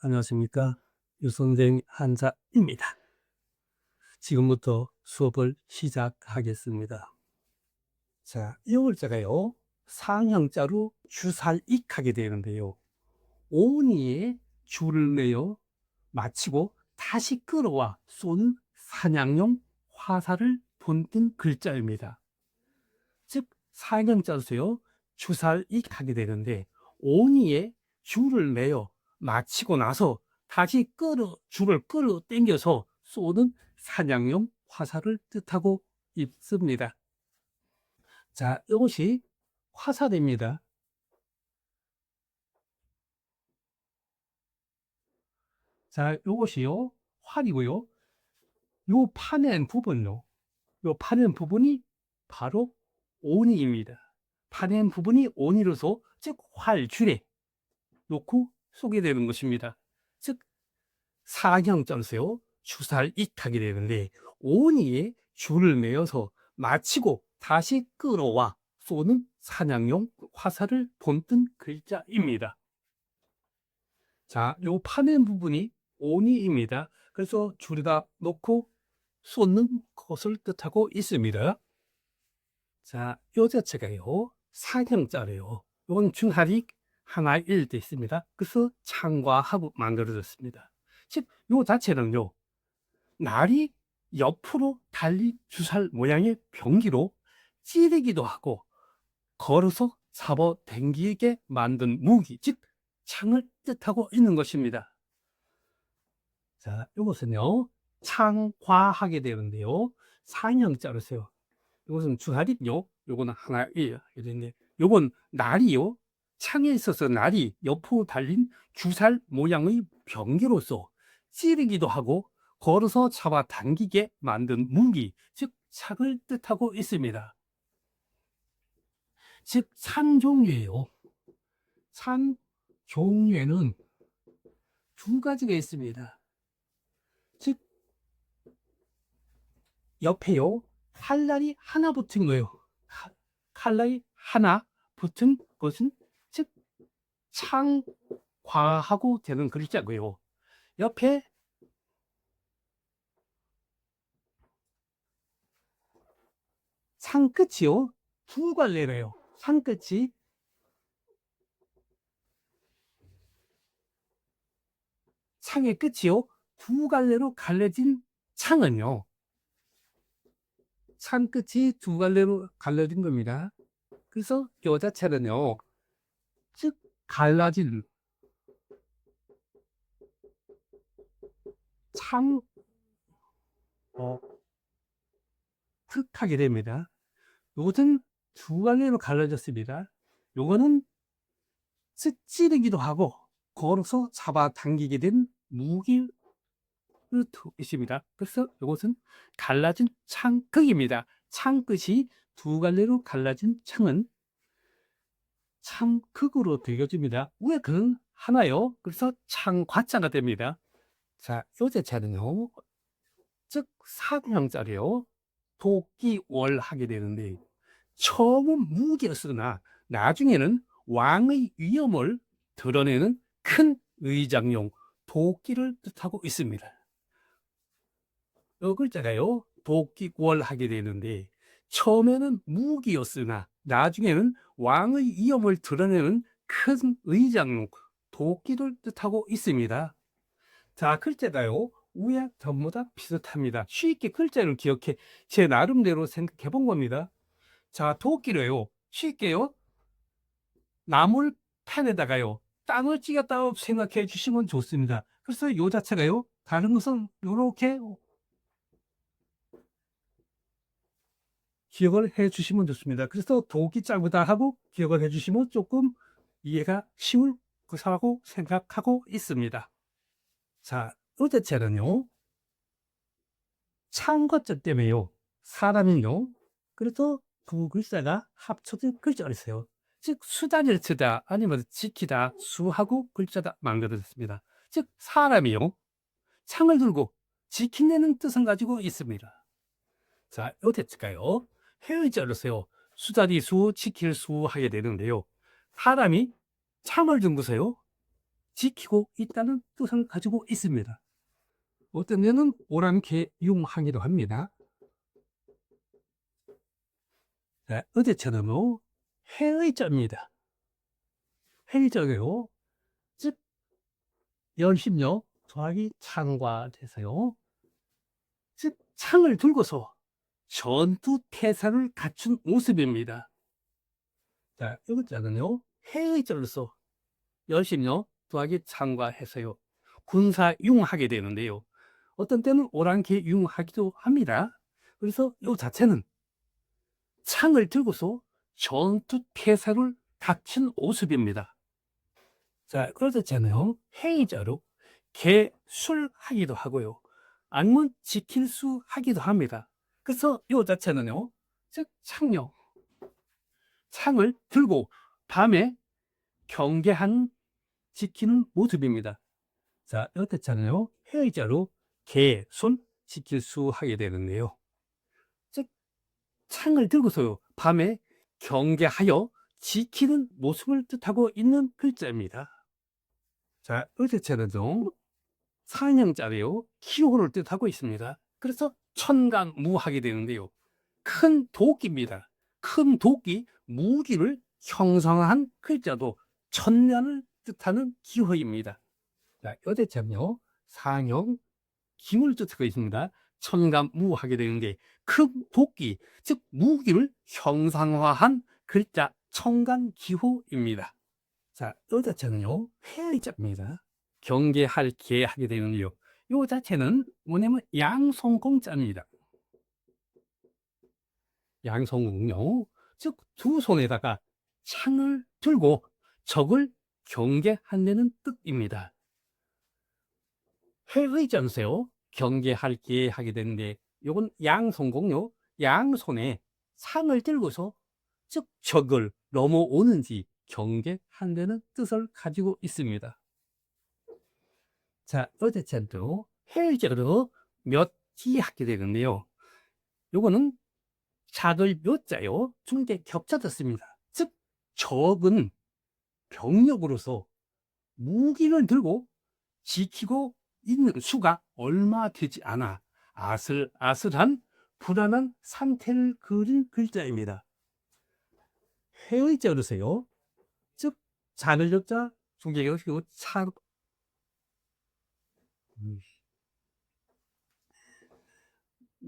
안녕하십니까. 유선생 한자입니다. 지금부터 수업을 시작하겠습니다. 자, 이 글자가요, 상형자로 주살익하게 되는데요. 오니에 줄을 내어 마치고 다시 끌어와 쏘는 사냥용 화살을 본뜬 글자입니다. 즉, 상형자로서요, 주살익하게 되는데, 오니에 줄을 내어 마치고 나서 다시 줄을 끌어 당겨서 쏘는 사냥용 화살을 뜻하고 있습니다. 자, 이것이 화살입니다. 자, 이것이요, 활이고요. 요 파낸 부분요. 요 파낸 부분이 바로 오니입니다. 파낸 부분이 오니로서, 즉, 활줄에 놓고 쏘게 되는 것입니다. 즉, 사형점수요, 주살익하게 되는데, 오니에 줄을 매어서 마치고 다시 끌어와 쏘는 사냥용 화살을 본뜬 글자입니다. 자, 요 파낸 부분이 오니입니다. 그래서 줄에다 놓고 쏘는 것을 뜻하고 있습니다. 자, 요 자체가요, 사형자래요. 이건 중할이 하나일 때 있습니다. 그래서 창과하고 만들어졌습니다. 즉, 요 자체는요, 날이 옆으로 달린 주살 모양의 병기로 찌르기도 하고 걸어서 잡아 당기게 만든 무기, 즉 창을 뜻하고 있는 것입니다. 자, 이것은요, 창화하게 되는데요, 상형자로서요. 이것은 주할이요, 요거는 하나예요. 이런데 요건 날이요, 창에 있어서 날이 옆으로 달린 주살 모양의 병기로서 찌르기도 하고 걸어서 잡아 당기게 만든 무기, 즉 창을 뜻하고 있습니다. 즉 산종류예요. 산 종류에는 두 가지가 있습니다. 즉 옆에요, 칼날이 하나 붙은 거예요. 칼날이 하나 붙은 것은 즉 창과하고 되는 글자고요. 옆에 상끝이요, 두 갈래래요. 상끝이 창의 끝이요, 두 갈래로 갈라진 창은요, 창 끝이 두 갈래로 갈라진 겁니다. 그래서 요 자체는요, 즉 갈라진 창 특하게 됩니다. 요것은 두 갈래로 갈라졌습니다. 요거는 찌르기도 하고 걸어서 잡아당기게 된 무기를 있습니다. 그래서 이것은 갈라진 창끝입니다. 창끝이 두 갈래로 갈라진 창은 창극으로 되어집니다. 왜 그는 하나요? 그래서 창과자가 됩니다. 자, 요 제차는요, 즉 사형자래요. 도끼월 하게 되는데, 처음은 무기였으나 나중에는 왕의 위엄을 드러내는 큰 의장용 도끼를 뜻하고 있습니다. 이 글자가요, 도끼월 하게 되는데, 처음에는 무기였으나 나중에는 왕의 위엄을 드러내는 큰 의장용 도끼를 뜻하고 있습니다. 자, 글자가요, 위에 전부 다 비슷합니다. 쉽게 글자를 기억해 제 나름대로 생각해 본 겁니다. 자, 도끼를요, 쉽게요, 나물 팬에다가요, 땅을 찌겼다고 생각해 주시면 좋습니다. 그래서 요 자체가요, 다른 것은 요렇게 기억을 해 주시면 좋습니다. 그래서 도끼 짝보다 하고 기억을 해 주시면 조금 이해가 쉬울 것이라고 생각하고 있습니다. 자, 요 자체는요, 창거자 때문에요, 사람이요, 그래서 두 글자가 합쳐진 글자가 있어요. 즉 수단을 쓰다 아니면 지키다 수하고 글자다 만들어졌습니다. 즉 사람이요, 창을 들고 지킨다는 뜻을 가지고 있습니다. 자, 요 대체가요, 해의자로서요, 수다리 수, 지킬 수 하게 되는데요, 사람이 창을 든 것에요, 지키고 있다는 뜻을 가지고 있습니다. 어떤 데는 오랑캐융하기도 합니다. 자, 어제처럼요, 해의자입니다. 해의자요, 즉, 열심요, 더하기 창과 돼서요, 즉, 창을 들고서 전투 태세를 갖춘 모습입니다. 자, 이것자는요, 해의자로서 열심요, 더하기 창과 해서요, 군사융하게 되는데요. 어떤 때는 오랑캐융하기도 합니다. 그래서 이 자체는 창을 들고서 전투 태세를 갖춘 모습입니다. 자, 그렇잖아요. 해의자로 개술하기도 하고요. 아니면 지킬수 하기도 합니다. 그래서 이 자체는요, 즉 창요, 창을 들고 밤에 경계한 지키는 모습입니다. 자, 이렇잖아요. 해의자로 개, 손, 지킬수 하게 되는데요. 즉 창을 들고서요, 밤에 경계하여 지키는 모습을 뜻하고 있는 글자입니다. 자, 어제처럼도 사형자리요, 기호를 뜻하고 있습니다. 그래서 천간무하게 되는데요. 큰 도끼입니다. 큰 도끼, 무기를 형성한 글자도 천년을 뜻하는 기호입니다. 자, 어제처럼요, 상형, 기물 뜻하고 있습니다. 천간무하게 되는데 큰 도끼, 즉 무기를 형상화한 글자 천간기호입니다. 자, 이 자체는요, 해의자입니다. 경계할 계 하게 되는데요. 이 자체는 뭐냐면 양손공자입니다. 양손공요. 즉 두 손에다가 창을 들고 적을 경계한다는 뜻입니다. 해의자세요. 경계할 계 하게 되는데 이건 양손공요. 양손에 창을 들고서 즉 적을 넘어오는지 경계한다는 뜻을 가지고 있습니다. 자, 어제처럼도 해의자로 몇지 하게 되는데요. 요거는 작을 몇 자요. 중대 겹쳐졌습니다. 즉 적은 병력으로서 무기를 들고 지키고 있는 수가 얼마 되지 않아 아슬아슬한 불안한 상태를 그린 글자입니다. 해의자로서요. 즉 자를 엽자 중대 겹치고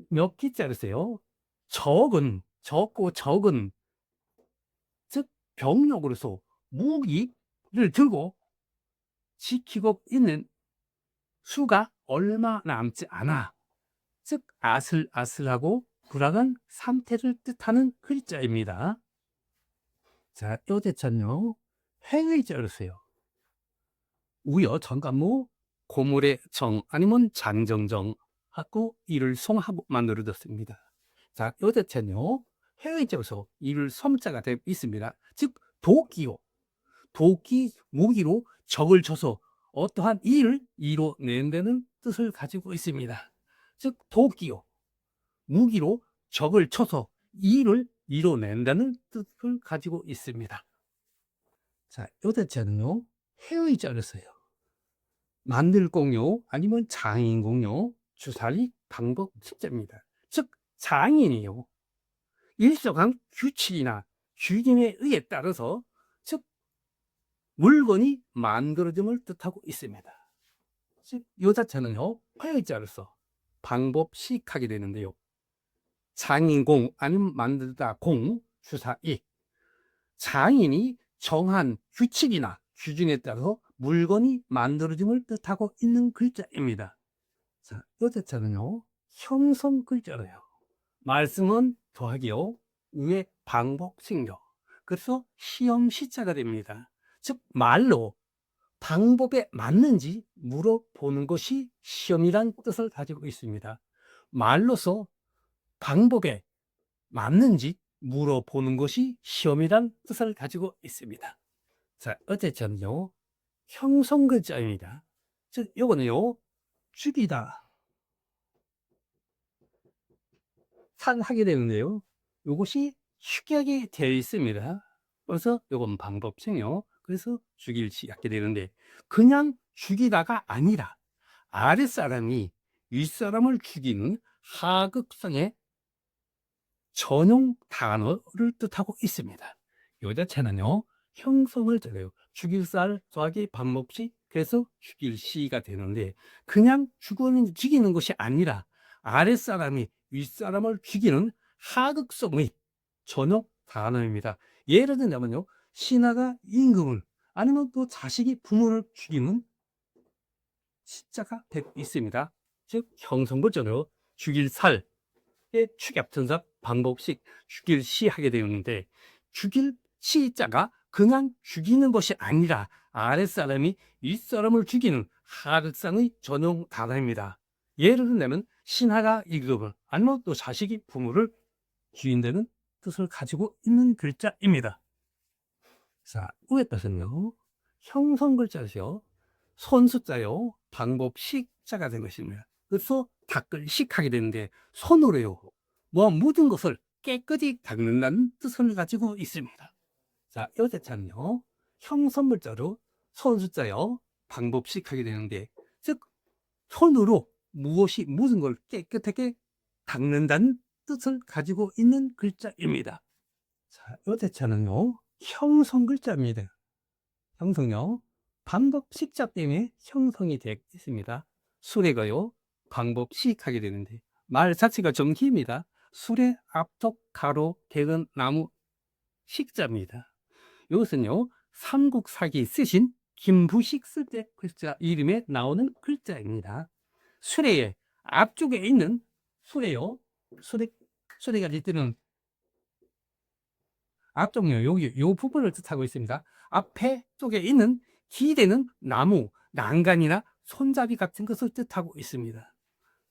몇 기자로서요. 적은 즉 병력으로서 무기를 들고 지키고 있는 수가 얼마 남지 않아. 즉 아슬아슬하고 불안한 상태를 뜻하는 글자입니다. 자, 요 대천요, 행의자로서요. 우여 정관모 고물의 정 아니면 장정정 하고 이를 송하고 만들어졌습니다. 자, 요 대천요, 행의자로서 이를 섬자가 되어 있습니다. 즉 도끼요, 도끼 무기로 적을 쳐서 어떠한 일을 이뤄낸다는 뜻을 가지고 있습니다. 즉 도끼요, 무기로 적을 쳐서 일을 이뤄낸다는 뜻을 가지고 있습니다. 자, 요 대체는요, 해의자로서요. 만들공요 아니면 장인공요 주사리 방법 숙제입니다. 즉 장인이요, 일정한 규칙이나 규정에 의해 따라서 즉 물건이 만들어짐을 뜻하고 있습니다. 즉 요 자체는요, 화의자로서 방법식하게 되는데요. 장인공 아니면 만들다 공 주사익, 장인이 정한 규칙이나 규정에 따라서 물건이 만들어짐을 뜻하고 있는 글자입니다. 자, 요 자체는요, 형성 글자래요. 말씀은 더하기요, 위에 방법식요. 그래서 시험 시자가 됩니다. 즉 말로 방법에 맞는지 물어보는 것이 시험이란 뜻을 가지고 있습니다. 말로서 방법에 맞는지 물어보는 것이 시험이란 뜻을 가지고 있습니다. 자, 어쨌든요, 형성글자입니다. 즉, 요거는요, 죽이다, 산하게 되는데요. 요것이 축약이 되어 있습니다. 그래서 요건 방법칭요. 그래서 죽일시 하게 되는데, 그냥 죽이다가 아니라 아랫사람이 윗사람을 죽이는 하극성의 전용 단어를 뜻하고 있습니다. 요 자체는요, 형성을 들어요. 죽일살 더하기 반목시, 그래서 죽일시가 되는데, 그냥 죽이는 것이 아니라 아랫사람이 윗사람을 죽이는 하극성의 전용 단어입니다. 예를 들자면요, 신하가 임금을, 아니면 또 자식이 부모를 죽이는 시자가 되고 있습니다. 즉 형성벌전으로 죽일살의 축약전사 반복식 죽일시 하게 되었는데, 죽일 시자가 그냥 죽이는 것이 아니라 아랫사람이 윗사람을 죽이는 하극상의 전용 단어입니다. 예를 들면 신하가 임금을, 아니면 또 자식이 부모를 죽인다는 뜻을 가지고 있는 글자입니다. 자, 위에 뜻은요, 형성글자죠. 손수자요, 방법식자가 된 것입니다. 그래서 닦을식 하게 되는데, 손으로요, 모든 것을 깨끗이 닦는다는 뜻을 가지고 있습니다. 자, 이 자체는요, 형성물자로 손수자요, 방법식 하게 되는데, 즉 손으로 모든 걸 깨끗하게 닦는다는 뜻을 가지고 있는 글자입니다. 자, 이 자체는요, 형성글자입니다. 형성요, 방법식자 때문에 형성이 되어 있습니다. 수레가요, 방법식 하게 되는데, 말 자체가 정기입니다. 수레, 앞독, 가로, 대근, 나무, 식자입니다. 이것은요, 삼국사기 쓰신 김부식 쓸 때 글자 이름에 나오는 글자입니다. 수레의 앞쪽에 있는 수레요, 수레가 있는 앞쪽요, 여기 요 부분을 뜻하고 있습니다. 앞에 쪽에 있는 기대는 나무, 난간이나 손잡이 같은 것을 뜻하고 있습니다.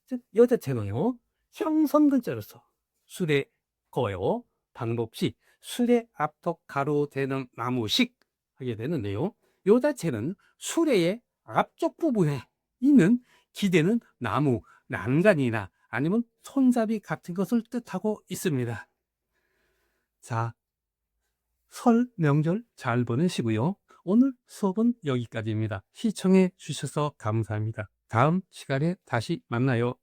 즉, 여자체는요, 형성글자로서 수레 거요, 방법식, 수레 앞턱 가로 되는 나무식 하게 되는데요. 요 자체는 수레의 앞쪽 부분에 있는 기대는 나무, 난간이나 아니면 손잡이 같은 것을 뜻하고 있습니다. 자, 설 명절 잘 보내시고요. 오늘 수업은 여기까지입니다. 시청해 주셔서 감사합니다. 다음 시간에 다시 만나요.